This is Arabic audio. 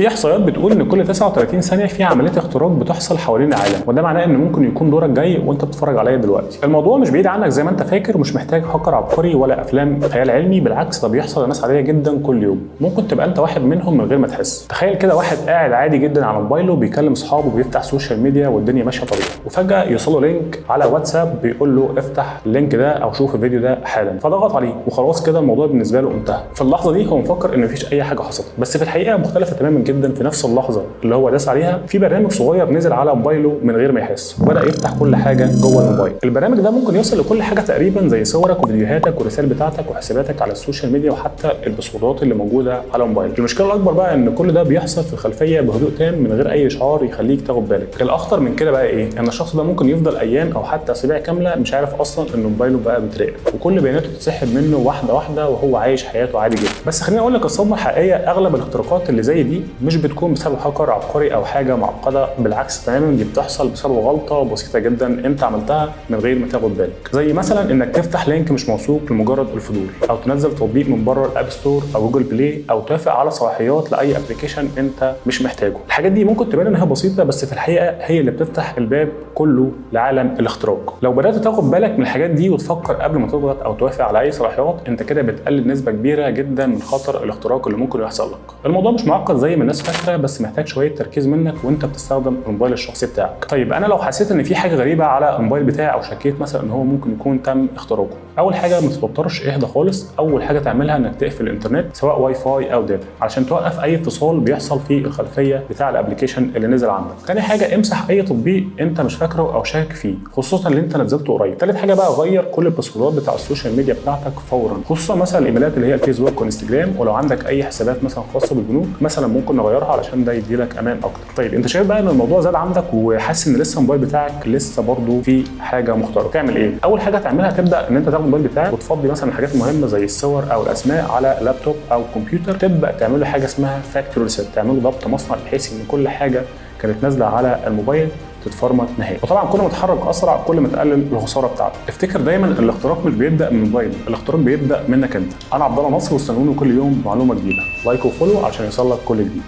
في احصائيات بتقول ان كل 39 ثانيه في عمليه اختراق بتحصل حوالين العالم، وده معناه ان ممكن يكون دورك جاي وانت بتتفرج عليا دلوقتي. الموضوع مش بعيد عنك زي ما انت فاكر، ومش محتاج هاكر عبقري ولا افلام خيال علمي، بالعكس ده بيحصل لناس عاديه جدا كل يوم، ممكن تبقى انت واحد منهم من غير ما تحس. تخيل كده واحد قاعد عادي جدا على موبايله بيكلم اصحابه وبيفتح سوشيال ميديا والدنيا ماشيه طبيعي، وفجاه يوصله لينك على واتساب بيقول له افتح اللينك ده او شوف الفيديو ده حالا، فضغط عليه وخلاص كده الموضوع بالنسبه له انتهى. في اللحظه دي هو مفكر ان مفيش اي حاجه حصلت، بس في الحقيقه مختلفه تماما جدا. في نفس اللحظه اللي هو داس عليها في برنامج صغير نزل على موبايله من غير ما يحس، وبدا يفتح كل حاجه جوه الموبايل. البرنامج ده ممكن يوصل لكل حاجه تقريبا، زي صورك وفيديوهاتك والرسائل بتاعتك وحساباتك على السوشيال ميديا وحتى الباسوردات اللي موجوده على موبايلك. المشكله الاكبر بقى ان كل ده بيحصل في الخلفيه بهدوء تام من غير اي اشعار يخليك تاخد بالك. الاخطر من كده بقى ايه؟ ان الشخص ده ممكن يفضل ايام او حتى اسابيع كامله مش عارف اصلا ان موبايله بقى بيتراقب، وكل بياناته بتتسحب منه واحده واحده وهو عايش حياته عادي جدا. بس خليني اقول لك الصدمه الحقيقيه، اغلب الاختراقات اللي زي دي مش بتكون بسبب هاكر عبقري او حاجه معقده، بالعكس تماما دي بتحصل بسبب غلطه بسيطه جدا انت عملتها من غير ما تاخد بالك. زي مثلا انك تفتح لينك مش موثوق لمجرد الفضول، او تنزل تطبيق من بره الاب ستور او جوجل بلاي، او توافق على صلاحيات لاي ابلكيشن انت مش محتاجه. الحاجات دي ممكن تبان انها بسيطه، بس في الحقيقه هي اللي بتفتح الباب كله لعالم الاختراق. لو بدات تاخد بالك من الحاجات دي وتفكر قبل ما تضغط او توافق على اي صلاحيات، انت كده بتقلل نسبه كبيره جدا من خطر الاختراق اللي ممكن يحصل لك. الموضوع مش معقد زي ما الناس فاكره، بس محتاج شويه تركيز منك وانت بتستخدم الموبايل الشخصي بتاعك. طيب انا لو حسيت ان في حاجه غريبه على الموبايل بتاعي او شكيت مثلا ان هو ممكن يكون تم اختراقه، اول حاجه ما تتوترش، اهدى خالص. اول حاجه تعملها انك تقفل الانترنت سواء واي فاي او داتا علشان توقف اي اتصال بيحصل في الخلفيه بتاع الابلكيشن اللي نزل عندك. تاني حاجه امسح اي تطبيق انت مش فاكره او شاكك فيه، خصوصا اللي انت نزلته قريب. تالت حاجه بقى غير كل الباسوردات بتاع السوشيال ميديا بتاعتك فورا، خصوصا مثلا الايميلات اللي هي الفيسبوك وانستجرام، ولو عندك اي حسابات مثلا خاصه بالبنوك مثلا ممكن نغيرها علشان ده يديلك امان اكتر. طيب انت شايف بقى ان الموضوع زاد عندك وحاسس ان لسه الموبايل بتاعك لسه برضه في حاجه مخترقه، تعمل ايه؟ اول حاجه تعملها تبدا ان انت تاخد الموبايل بتاعك وتفضي مثلا الحاجات المهمه زي الصور او الاسماء على لابتوب او كمبيوتر، تبدا تعمل له حاجه اسمها فاكتوري ريسيت، تعمل له ضبط مصنع بحيث ان كل حاجه كانت نازله على الموبايل تتفرمط نهائي. وطبعا كل ما تتحرك اسرع كل ما تقلل الخساره بتاعتك. افتكر دايما الاختراق مش بيبدا من الموبايل، الاختراق بيبدا منك انت. انا عبد الله نصر، واستنوني كل يوم بمعلومه جديده. لايك وفولو عشان يوصلك كل جديد.